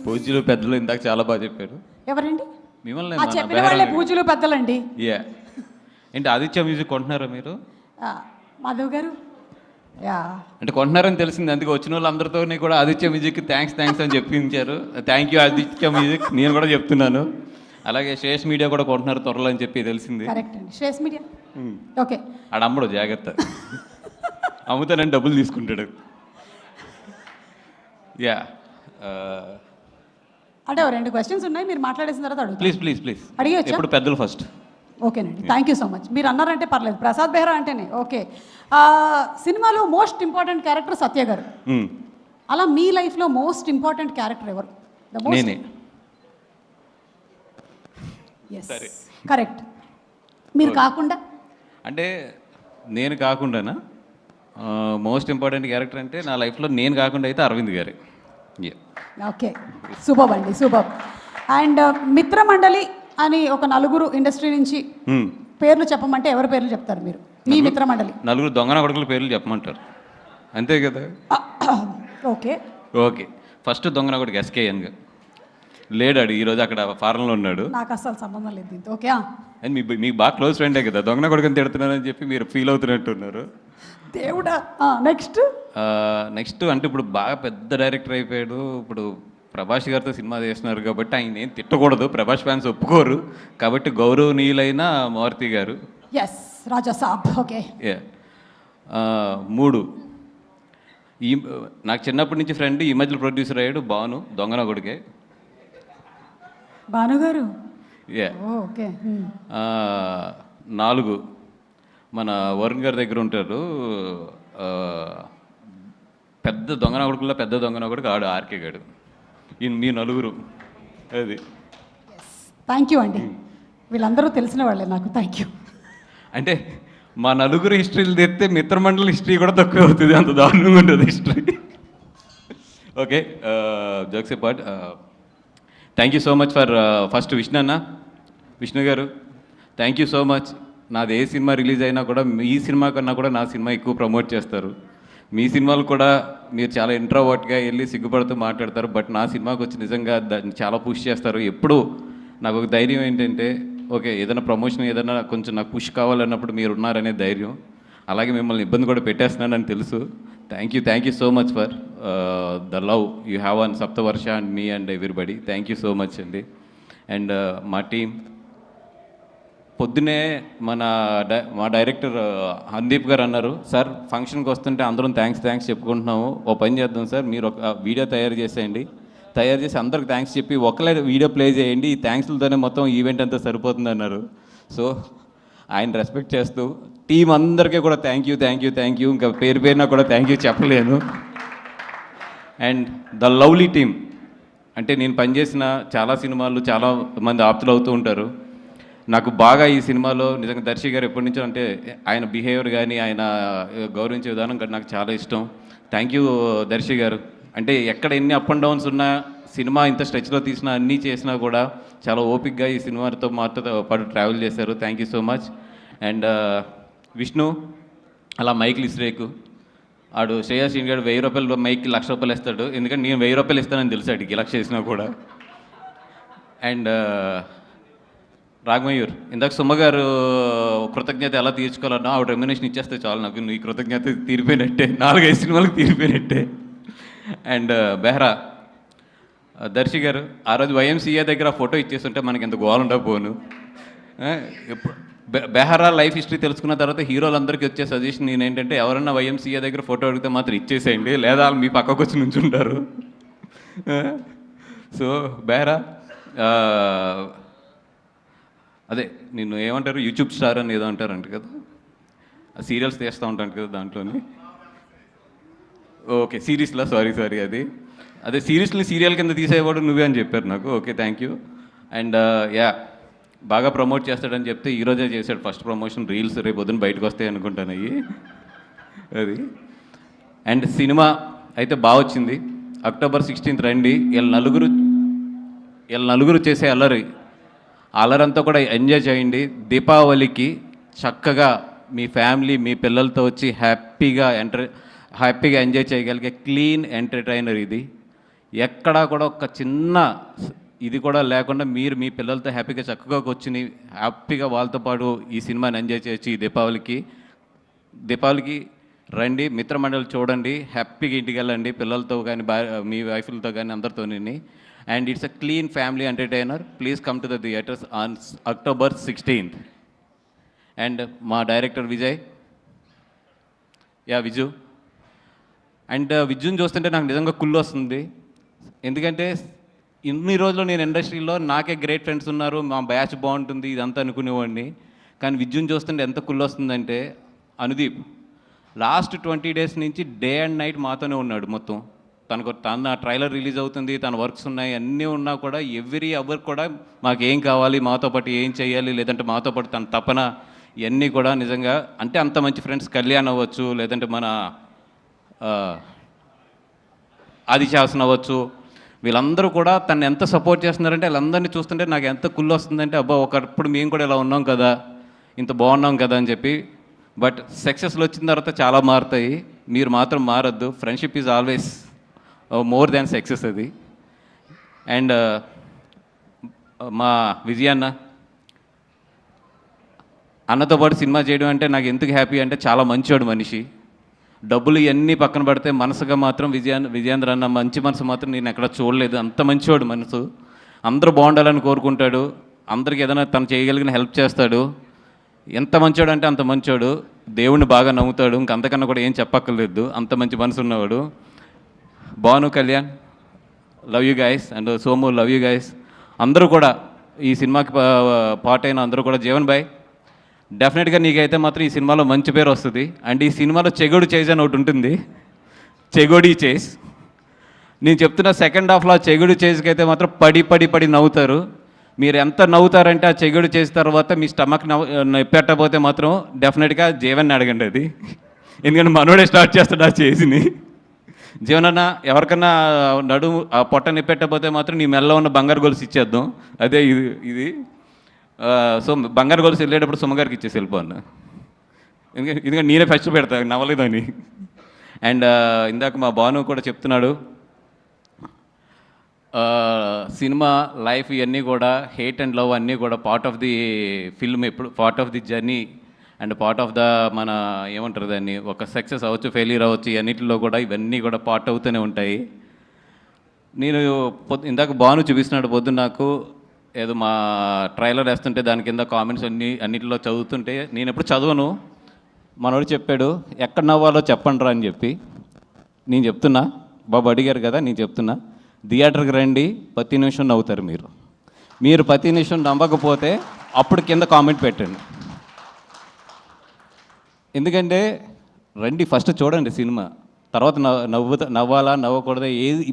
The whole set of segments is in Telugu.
పూజలు పెద్దలు ఇందాక చాలా బాగా చెప్పారు. ఎవరండి? మిమ్మల్ని చెప్పిన వాళ్ళే పూజలు పెద్దలండి. యా ఏంటి ఆదిత్య మ్యూజిక్ కొంటున్నారా మీరు? మాధవ్ గారు యా అంటే కొంటున్నారని తెలిసింది, అందుకే వచ్చిన వాళ్ళందరితో కూడా ఆదిత్య మ్యూజిక్ థ్యాంక్స్ అని చెప్పించారు. Thank you Aditya music. నేను కూడా చెప్తున్నాను. అలాగే శ్రేష్ మీడియా కూడా కొంటున్నారు త్వరలో అని చెప్పి తెలిసింది. కరెక్ట్ అండి. Shresh media okay. ఆడ అమ్మడు జాగ్రత్త, అమ్ముతానని డబ్బులు తీసుకుంటాడు. యా అంటే 2 క్వశ్చన్స్ ఉన్నాయి, మీరు మాట్లాడేసిన తర్వాత అడుగుతాను. ప్లీజ్ అడిగేయచ్చా? ఇప్పుడు పెద్దలు ఫస్ట్. ఓకేనండి, థ్యాంక్ యూ సో మచ్. మీరు అన్నారంటే పర్లేదు, ప్రసాద్ బెహ్రా అంటేనే ఓకే. సినిమాలో మోస్ట్ ఇంపార్టెంట్ క్యారెక్టర్ సత్య గారు. అలా మీ లైఫ్లో మోస్ట్ ఇంపార్టెంట్ క్యారెక్టర్ ఎవరు? నేనే. కరెక్ట్. మీరు కాకుండా అంటే నేను కాకుండానా? మోస్ట్ ఇంపార్టెంట్ క్యారెక్టర్ అంటే నా లైఫ్లో నేను కాకుండా అయితే అరవింద్ గారే. ఓకే, సూపర్ అండి, సూపర్. అండ్ మిత్రమండలి అని ఒక నలుగురు ఇండస్ట్రీ నుంచి పేర్లు చెప్పమంటే ఎవరి పేర్లు చెప్తారు మీరు? మీ మిత్రమండలి నలుగురు దొంగన కొడుకుల పేర్లు చెప్పమంటారు, అంతే కదా? ఓకే ఫస్ట్ దొంగన కొడుకు ఎస్కేఎన్ గారు లేడాడు, ఈరోజు అక్కడ ఫారెన్లో ఉన్నాడు. నాకు అసలు సంబంధం లేదు దీంతో. ఓకే, అండ్ మీకు బాగా క్లోజ్ ఫ్రెండే కదా, దొంగన కొడుకుని తిడుతున్నారని చెప్పి మీరు ఫీల్ అవుతున్నట్టున్నారు. దేవుడా. నెక్స్ట్ అంటే ఇప్పుడు బాగా పెద్ద డైరెక్టర్ అయిపోయాడు. ఇప్పుడు ప్రభాస్ గారితో సినిమా చేస్తున్నారు కాబట్టి ఆయన ఏం తిట్టకూడదు, ప్రభాస్ ఫ్యాన్స్ ఒప్పుకోరు కాబట్టి గౌరవనీయులైన మారుతి గారు. ఎస్ రాజా సాబ్. ఓకే. 3 ఈ నాకు చిన్నప్పటి నుంచి ఫ్రెండ్, ఈ మధ్యలో ప్రొడ్యూసర్ అయ్యాడు భాను, దొంగన కొడుకే. భాను గారు. ఓకే. 4 మన వరుణ్ గారి దగ్గర ఉంటారు, పెద్ద దొంగన కొడుకుల్లో పెద్ద దొంగన కొడుకు ఆడు ఆర్కే గాడు. మీ నలుగురు అది. థ్యాంక్ యూ అండి, వీళ్ళందరూ తెలిసిన వాళ్ళే నాకు. Thank you. అంటే మా నలుగురు హిస్టరీలు తెస్తే మిత్రమండలి హిస్టరీ కూడా తక్కువ అవుతుంది, అంత దారుణంగా ఉంటుంది history. Okay, jokes apart, thank you so much for first Vishnu గారు థ్యాంక్ యూ సో మచ్. నాది ఏ సినిమా రిలీజ్ అయినా కూడా మీ సినిమా కన్నా కూడా నా సినిమా ఎక్కువ ప్రమోట్ చేస్తారు. మీ సినిమాలు కూడా మీరు చాలా ఇంట్రోవర్ట్గా వెళ్ళి సిగ్గుపడుతూ మాట్లాడతారు, బట్ నా సినిమాకి వచ్చి నిజంగా దాన్ని చాలా పుష్ చేస్తారు. ఎప్పుడు నాకు ఒక ధైర్యం ఏంటంటే, ఓకే ఏదైనా ప్రమోషన్ ఏదైనా కొంచెం నాకు పుష్ కావాలన్నప్పుడు మీరు ఉన్నారనే ధైర్యం. అలాగే మిమ్మల్ని ఇబ్బంది కూడా పెట్టేస్తున్నానని తెలుసు. Thank you so much for the love you have on Saptavarsha and me and everybody. Thank you so much అండి. అండ్ మా టీం పొద్దునే మా డైరెక్టర్ హందీప్ గారు అన్నారు, సార్ ఫంక్షన్కి వస్తుంటే అందరం థ్యాంక్స్ చెప్పుకుంటున్నాము, ఓ పని చేద్దాం సార్, మీరు ఒక వీడియో తయారు చేసి అందరికి థ్యాంక్స్ చెప్పి ఒకలే వీడియో ప్లే చేయండి, ఈ థ్యాంక్స్లతోనే మొత్తం ఈవెంట్ అంతా సరిపోతుంది అన్నారు. సో ఆయన రెస్పెక్ట్ చేస్తూ టీం అందరికీ కూడా థ్యాంక్ యూ, ఇంకా పేరున కూడా థ్యాంక్ యూ చెప్పలేను. అండ్ ద లవ్లీ టీమ్, అంటే నేను పనిచేసిన చాలా సినిమాలు చాలా మంది ఆప్తులు అవుతూ ఉంటారు. నాకు బాగా ఈ సినిమాలో నిజంగా దర్శి గారు ఎప్పటి నుంచో, అంటే ఆయన బిహేవియర్ కానీ ఆయన గౌరవించే విధానం కానీ నాకు చాలా ఇష్టం. థ్యాంక్ యూ దర్శి గారు. అంటే ఎక్కడ ఎన్ని అప్ అండ్ డౌన్స్ ఉన్నా, సినిమా ఇంత స్ట్రెచ్లో తీసినా అన్నీ చేసినా కూడా చాలా ఓపిక్గా ఈ సినిమాతో మాతో పాటు ట్రావెల్ చేశారు. Thank you so much. And Vishnu అలా మైక్లు ఇస్రేకు ఆడు శ్రేయస్ గారు 1000 రూపాయలు మైక్కి 1,00,000 రూపాయలు ఇస్తాడు, ఎందుకంటే నేను 1000 రూపాయలు ఇస్తానని తెలుసు అడిగి 1,00,000 ఇచ్చినా కూడా. అండ్ రాఘమయూర్, ఇందాక సుమ్మగారు కృతజ్ఞత ఎలా తీర్చుకోవాలన్నా ఆవిడ రెమ్యునేషన్ ఇచ్చేస్తే చాలు, నాకు నీ కృతజ్ఞత తీరిపోయినట్టే, 4-5 సినిమాలకు తీరిపోయినట్టే. అండ్ బెహ్రా దర్శి గారు, ఆ రోజు వైఎంసీఏ దగ్గర ఫోటో ఇచ్చేస్తుంటే మనకి ఎంత గోల్ ఉండకపోను. బెహ్రా లైఫ్ హిస్టరీ తెలుసుకున్న తర్వాత హీరోలందరికీ వచ్చే సజెషన్ నేను ఏంటంటే, ఎవరన్నా వైఎంసీఏ దగ్గర ఫోటో అడిగితే మాత్రం ఇచ్చేసేయండి, లేదా వాళ్ళు మీ పక్కకు వచ్చి నుంచుంటారు. సో బెహ్రా అదే నిన్ను ఏమంటారు, యూట్యూబ్ స్టార్ అని ఏదో అంటారంట కదా, సీరియల్స్ తీస్తూ ఉంటాను కదా దాంట్లోని. ఓకే సిరీస్లో సారీ అదే సిరీస్ని సీరియల్ కింద తీసేవాడు నువ్వే అని చెప్పారు నాకు. Okay thank you. అండ్ బాగా ప్రమోట్ చేస్తాడని చెప్తే ఈరోజే చేశాడు ఫస్ట్ ప్రమోషన్, రీల్స్ రేపు పొద్దున బయటకు వస్తాయి అనుకుంటాను అవి అది. అండ్ సినిమా అయితే బాగా వచ్చింది. అక్టోబర్ 16th రండి. వీళ్ళ నలుగురు చేసే అల్లరంతా కూడా ఎంజాయ్ చేయండి. దీపావళికి చక్కగా మీ ఫ్యామిలీ మీ పిల్లలతో వచ్చి హ్యాపీగా ఎంజాయ్ చేయగలిగే క్లీన్ ఎంటర్టైనర్ ఇది. ఎక్కడా కూడా ఒక చిన్న ఇది కూడా లేకుండా మీరు మీ పిల్లలతో హ్యాపీగా చక్కగా కూర్చుని హ్యాపీగా వాళ్ళతో పాటు ఈ సినిమాని ఎంజాయ్ చేయొచ్చు. ఈ దీపావళికి రండి, మిత్రమండలి చూడండి, హ్యాపీగా ఇంటికి వెళ్ళండి పిల్లలతో కానీ మీ వైఫ్లతో కానీ అందరితోని. And it's a clean family entertainer. Please come to the theatres on October 16th. And మా డైరెక్టర్ విజయ్, విజు. అండ్ విజుని చూస్తుంటే నాకు నిజంగా కుళ్ళు వస్తుంది. ఎందుకంటే ఇన్ని రోజులు నేను ఇండస్ట్రీలో నాకే గ్రేట్ ఫ్రెండ్స్ ఉన్నారు, మా బ్యాచ్ బాగుంటుంది ఇదంతా అనుకునేవాడిని. కానీ విజుని చూస్తుంటే ఎంత కుళ్ళు వస్తుందంటే, అనుదీప్ లాస్ట్ 20 days నుంచి డే అండ్ నైట్ మాతోనే ఉన్నాడు మొత్తం. తన ట్రైలర్ రిలీజ్ అవుతుంది, తన వర్క్స్ ఉన్నాయి, అన్నీ ఉన్నా కూడా ఎవ్రీ అవర్ కూడా మాకేం కావాలి, మాతో పాటు ఏం చేయాలి, లేదంటే మాతో పాటు తన తపన, ఇవన్నీ కూడా నిజంగా అంటే అంత మంచి ఫ్రెండ్స్. కళ్యాణ్ అవ్వచ్చు, లేదంటే మన ఆదిశాసన్ అవ్వచ్చు, వీళ్ళందరూ కూడా తను ఎంత సపోర్ట్ చేస్తున్నారంటే వీళ్ళందరినీ చూస్తుంటే నాకు ఎంత కుళ్ళు వస్తుందంటే, అబ్బా ఒకప్పుడు మేము కూడా ఇలా ఉన్నాం కదా, ఇంత బాగున్నాం కదా అని చెప్పి. బట్ సక్సెస్లు వచ్చిన తర్వాత చాలా మారుతాయి, మీరు మాత్రం మారద్దు. Friendship is always more than success అది. అండ్ మా విజయన్న అన్నతో పాటు సినిమా చేయడం అంటే నాకు ఎందుకు హ్యాపీ అంటే, చాలా మంచివాడు మనిషి. డబ్బులు ఇవన్నీ పక్కన పడితే మనసుగా మాత్రం విజయేంద్ర అన్న మంచి మనసు మాత్రం నేను ఎక్కడ చూడలేదు. అంత మంచివాడు మనసు, అందరూ బాగుండాలని కోరుకుంటాడు, అందరికి ఏదైనా తను చేయగలిగిన హెల్ప్ చేస్తాడు. ఎంత మంచోడు అంటే అంత మంచోడు, దేవుణ్ణి బాగా నమ్ముతాడు, ఇంకంతకన్నా కూడా ఏం చెప్పక్కర్లేదు, అంత మంచి మనసు ఉన్నవాడు. Bhanu, Kalyan, love you guys. And Somu, love you guys. అందరూ కూడా ఈ సినిమాకి పార్ట్ అయిన అందరూ కూడా, జీవన్ బాయ్ డెఫినెట్గా నీకైతే మాత్రం ఈ సినిమాలో మంచి పేరు వస్తుంది. అండ్ ఈ సినిమాలో చెగోడి చేజ్ అని ఒకటి ఉంటుంది, చెగోడి చేజ్. నేను చెప్తున్న సెకండ్ హాఫ్లో చెగోడి చేజ్కి అయితే మాత్రం పడి నవ్వుతారు. మీరు ఎంత నవ్వుతారంటే ఆ చెగోడి చేసిన తర్వాత మీ స్టమక్ పెట్టకపోతే మాత్రం డెఫినెట్గా జీవన్ని అడగండి అది, ఎందుకంటే మనోడే స్టార్ట్ చేస్తాడు ఆ చేజ్ని. జీవనన్న ఎవరికన్నా నడుము ఆ పొట్ట నిప్పెట్టకపోతే మాత్రం నీ మెల్ల ఉన్న బంగారు గొలుసు ఇచ్చేద్దాం, అదే ఇది. సో బంగారు గొలుసు వెళ్ళేటప్పుడు సుమ్మగారికి ఇచ్చేసి వెళ్ళిపోను, ఎందుకంటే నేనే ఫస్ట్ పెడతా నవ్వలేదని. అండ్ ఇందాక మా భాను కూడా చెప్తున్నాడు, సినిమా లైఫ్ ఇవన్నీ కూడా హేట్ అండ్ లవ్ అన్నీ కూడా పార్ట్ ఆఫ్ ది ఫిల్మ్, ఎప్పుడు part of the journey and part of the మన ఏమంటారు దాన్ని, ఒక సక్సెస్ అవ్వచ్చు, ఫెయిల్యూర్ అవ్వచ్చు, అన్నిటిలో కూడా ఇవన్నీ కూడా పార్ట్ అవుతూనే ఉంటాయి. నేను ఇందాక భాను చూపిస్తున్నాడు పొద్దున్న నాకు, ఏదో మా ట్రైలర్ వేస్తుంటే దాని కింద కామెంట్స్ అన్నిటిలో చదువుతుంటే, నేను ఎప్పుడు చదవను, మనోడు చెప్పాడు ఎక్కడ నవ్వాలో చెప్పండి రా అని చెప్పి. నేను చెప్తున్నా, బాబు అడిగారు కదా, నేను చెప్తున్నా, థియేటర్కి రండి, ప్రతి నిమిషం నవ్వుతారు మీరు ప్రతి నిమిషం నవ్వకపోతే అప్పుడు కింద కామెంట్ పెట్టండి. ఎందుకంటే రండి, ఫస్ట్ చూడండి సినిమా, తర్వాత నవ్వాలా నవ్వకూడదా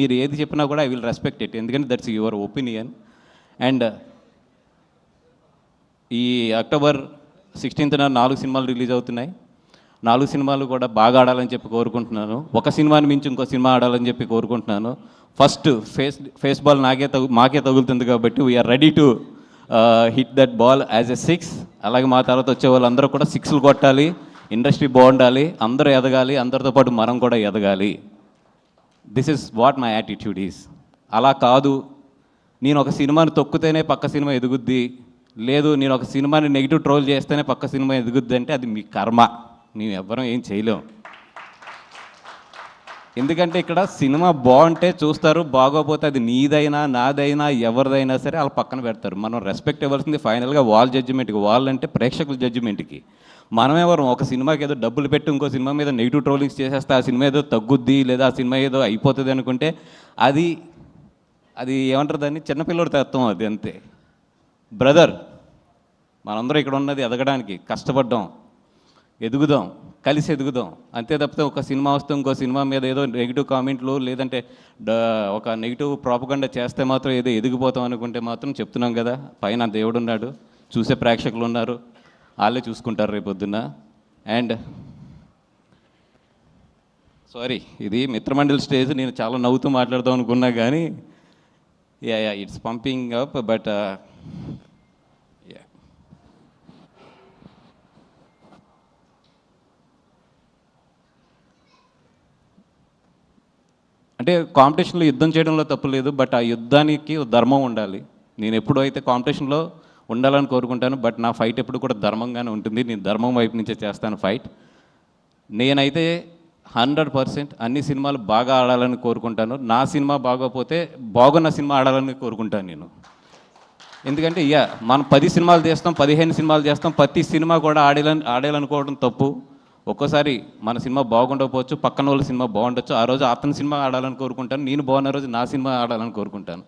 మీరు ఏది చెప్పినా కూడా ఐ విల్ రెస్పెక్ట్ ఇట్, ఎందుకంటే దట్స్ యువర్ ఒపీనియన్. అండ్ ఈ October 16th 4 సినిమాలు రిలీజ్ అవుతున్నాయి. 4 సినిమాలు కూడా బాగా ఆడాలని చెప్పి కోరుకుంటున్నాను. ఒక సినిమాని మించి ఇంకో సినిమా ఆడాలని చెప్పి కోరుకుంటున్నాను. ఫస్ట్ ఫేస్ బాల్ మాకే తగులుతుంది కాబట్టి we are ready to hit that ball as a 6. అలాగే మా తర్వాత వచ్చే వాళ్ళందరూ కూడా 6లు కొట్టాలి, ఇండస్ట్రీ బాగుండాలి, అందరూ ఎదగాలి, అందరితో పాటు మనం కూడా ఎదగాలి. This is what my attitude is. అలా కాదు నేను ఒక సినిమాని తొక్కుతేనే పక్క సినిమా ఎదుగుద్ది, లేదు నేను ఒక సినిమాని నెగిటివ్ ట్రోల్ చేస్తేనే పక్క సినిమా ఎదుగుద్ది అంటే అది మీ కర్మ, మేము ఎవ్వరం ఏం చేయలేం. ఎందుకంటే ఇక్కడ సినిమా బాగుంటే చూస్తారు, బాగోపోతే అది నీదైనా నాదైనా ఎవరిదైనా సరే వాళ్ళు పక్కన పెడతారు. మనం రెస్పెక్ట్ ఇవ్వాల్సింది ఫైనల్గా వాళ్ళ జడ్జిమెంట్కి, వాళ్ళంటే ప్రేక్షకుల జడ్జిమెంట్కి. మనమెవరం ఒక సినిమాకి ఏదో డబ్బులు పెట్టి ఇంకో సినిమా మీద నెగిటివ్ ట్రోలింగ్స్ చేసేస్తే ఆ సినిమా ఏదో తగ్గుద్ది, లేదా ఆ సినిమా ఏదో అయిపోతుంది అనుకుంటే అది ఏమంటారు దాన్ని, చిన్నపిల్లడి తత్వం అది, అంతే. బ్రదర్, మనందరం ఇక్కడ ఉన్నది ఎదగడానికి, కష్టపడ్డాం, ఎదుగుదాం, కలిసి ఎదుగుదాం, అంతే తప్పితే ఒక సినిమా వస్తే ఇంకో సినిమా మీద ఏదో నెగిటివ్ కామెంట్లు లేదంటే ఒక నెగిటివ్ ప్రాపగండా చేస్తే మాత్రం ఏదో ఎదిగిపోతాం అనుకుంటే మాత్రం చెప్తున్నాం కదా, పైన దేవుడు ఉన్నాడు, చూసే ప్రేక్షకులు ఉన్నారు, వాళ్ళే చూసుకుంటారు రేపొద్దున్న. అండ్ సారీ, ఇది మిత్రమండలి స్టేజ్, నేను చాలా నవ్వుతూ మాట్లాడదాం అనుకున్నా కానీ ఇట్స్ పంపింగ్ అప్, బట్ అంటే కాంపిటీషన్లో యుద్ధం చేయడంలో తప్పు లేదు, బట్ ఆ యుద్ధానికి ధర్మం ఉండాలి. నేను ఎప్పుడు అయితే కాంపిటీషన్లో ఉండాలని కోరుకుంటాను, బట్ నా ఫైట్ ఎప్పుడు కూడా ధర్మంగానే ఉంటుంది. నేను ధర్మం వైపు నుంచే చేస్తాను ఫైట్. నేనైతే 100% అన్ని సినిమాలు బాగా ఆడాలని కోరుకుంటాను. నా సినిమా బాగోకపోతే బాగున్న సినిమా ఆడాలని కోరుకుంటాను నేను. ఎందుకంటే మనం 10 సినిమాలు చేస్తాం, 15 సినిమాలు చేస్తాం, ప్రతి సినిమా కూడా ఆడాలనుకోవడం తప్పు. ఒక్కోసారి మన సినిమా బాగుండకపోవచ్చు, పక్కన వాళ్ళ సినిమా బాగుండొచ్చు. ఆ రోజు అతని సినిమా ఆడాలని కోరుకుంటాను, నేను బాగున్న రోజు నా సినిమా ఆడాలని కోరుకుంటాను.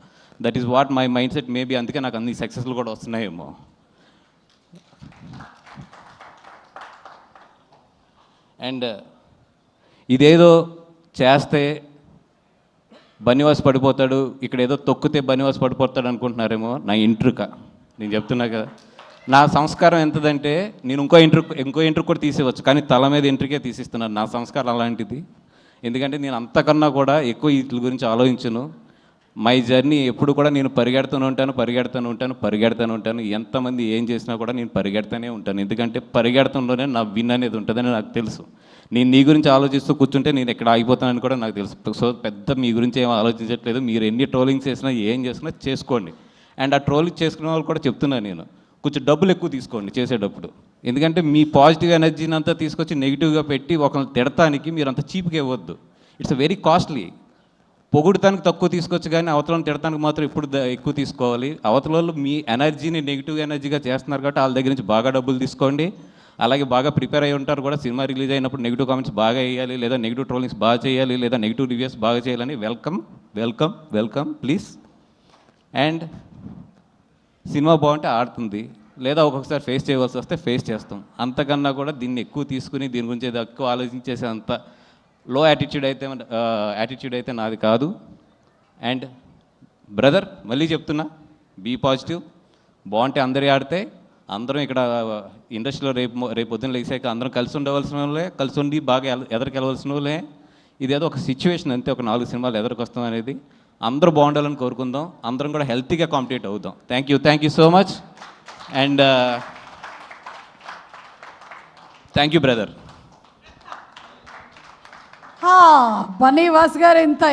That is what my mind set. Maybe అందుకే నాకు అన్ని సక్సెస్లు కూడా వస్తున్నాయేమో. అండ్ ఇదేదో చేస్తే బనివాస్ పడిపోతాడు, ఇక్కడ ఏదో తొక్కితే బనివాస్ పడిపోతాడు అనుకుంటున్నారేమో. నా ఇంట్రుక నేను చెప్తున్నా కదా, నా సంస్కారం ఎంతదంటే నేను ఇంకో ఇంట్రుక్ కూడా తీసేవచ్చు, కానీ తల మీద ఇంట్రుకే తీసిస్తున్నాను. నా సంస్కారం అలాంటిది. ఎందుకంటే నేను అంతకన్నా కూడా ఎక్కువ వీటి గురించి ఆలోచించను. మై జర్నీ ఎప్పుడు కూడా నేను పరిగెడుతూనే ఉంటాను. ఎంతమంది ఏం చేసినా కూడా నేను పరిగెడుతూనే ఉంటాను. ఎందుకంటే పరిగెడతంలోనే నా విన్ అనేది ఉంటుందని నాకు తెలుసు. నేను నీ గురించి ఆలోచిస్తూ కూర్చుంటే నేను ఎక్కడ ఆగిపోతానని కూడా నాకు తెలుసు. సో పెద్ద మీ గురించి ఏం ఆలోచించట్లేదు. మీరు ఎన్ని ట్రోలింగ్స్ చేసినా ఏం చేసినా చేసుకోండి. అండ్ ఆ ట్రోలింగ్ చేసుకునే వాళ్ళు కూడా చెప్తున్నాను నేను, కొంచెం డబ్బులు ఎక్కువ తీసుకోండి చేసేటప్పుడు. ఎందుకంటే మీ పాజిటివ్ ఎనర్జీని అంతా తీసుకొచ్చి నెగిటివ్గా పెట్టి ఒకరిని తిడటానికి మీరు అంత చీప్గా ఇవ్వద్దు. It's very costly. పొగుడుతానికి తక్కువ తీసుకోవచ్చు, కానీ అవతలను తిడటానికి మాత్రం ఇప్పుడు ఎక్కువ తీసుకోవాలి. అవతల మీ ఎనర్జీని నెగిటివ్ ఎనర్జీగా చేస్తున్నారు కాబట్టి వాళ్ళ దగ్గర నుంచి బాగా డబ్బులు తీసుకోండి. అలాగే బాగా ప్రిపేర్ అయి ఉంటారు కూడా. సినిమా రిలీజ్ అయినప్పుడు నెగిటివ్ కామెంట్స్ బాగా వేయాలి, లేదా నెగిటివ్ ట్రోలింగ్స్ బాగా చేయాలి, లేదా నెగిటివ్ రివ్యూస్ బాగా చేయాలని వెల్కమ్ ప్లీజ్. అండ్ సినిమా బాగుంటే ఆడుతుంది, లేదా ఒక్కొక్కసారి ఫేస్ చేయవలసి వస్తే ఫేస్ చేస్తాం. అంతకన్నా కూడా దీన్ని ఎక్కువ తీసుకుని దీని గురించి ఎక్కువ ఆలోచించేసే అంత లో యాటిట్యూడ్ అయితే నాది కాదు. అండ్ బ్రదర్ మళ్ళీ చెప్తున్నా, బీ పాజిటివ్. బాగుంటే అందరి ఆడితే అందరం ఇక్కడ ఇండస్ట్రీలో రేపు పొద్దున్న లేచాక అందరం కలిసి ఉండవలసిన వాళ్ళే, కలిసి ఉండి బాగా ఎదరికెళ్ళవలసిన వాళ్ళే. ఇదేదో ఒక సిచ్యువేషన్ అంతే, ఒక 4 సినిమాలు ఎదరికొస్తాం అనేది. అందరూ బాగుండాలని కోరుకుందాం, అందరం కూడా హెల్తీగా కాంపిటేట్ అవుదాం. Thank you so much. And thank you brother. Banivas గారు ఎంత